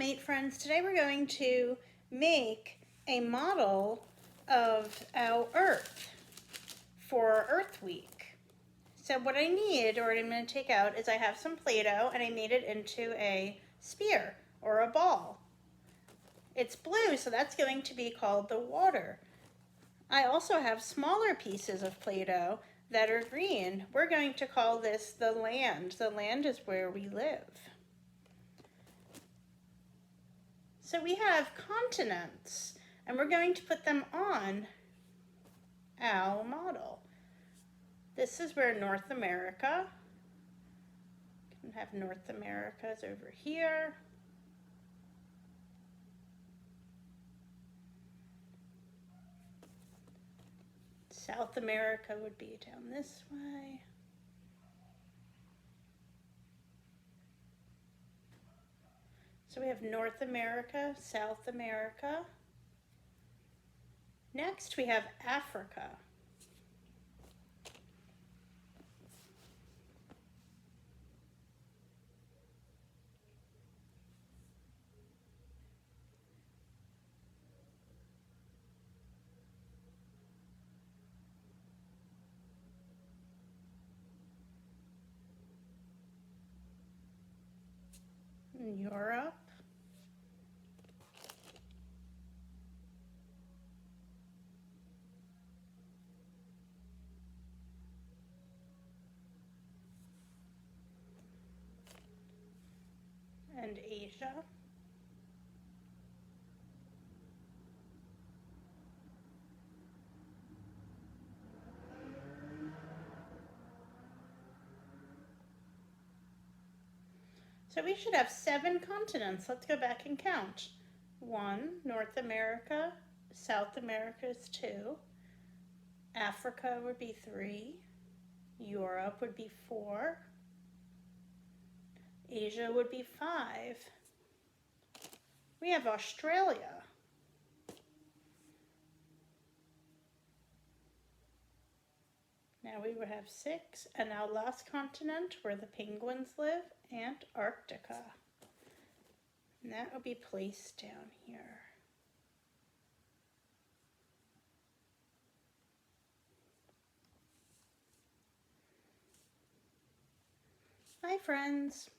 Mate Friends. Today we're going to make a model of our Earth for Earth Week. So what I need, or what I'm going to take out, is I have some Play-Doh and I made it into a sphere or a ball. It's blue, so that's going to be called the water. I also have smaller pieces of Play-Doh that are green. We're going to call this the land. The land is where we live. So we have continents, and we're going to put them on our model. This is where North America, can have North America's over here. South America would be down this way. So we have North America, South America. Next we have Africa. Europe. And Asia. So we should have 7 continents. Let's go back and count. 1, North America, South America is 2, Africa would be 3, Europe would be 4, Asia would be 5. We have Australia. Now we would have 6, and our last continent where the penguins live, Antarctica. And that will be placed down here. Bye, friends.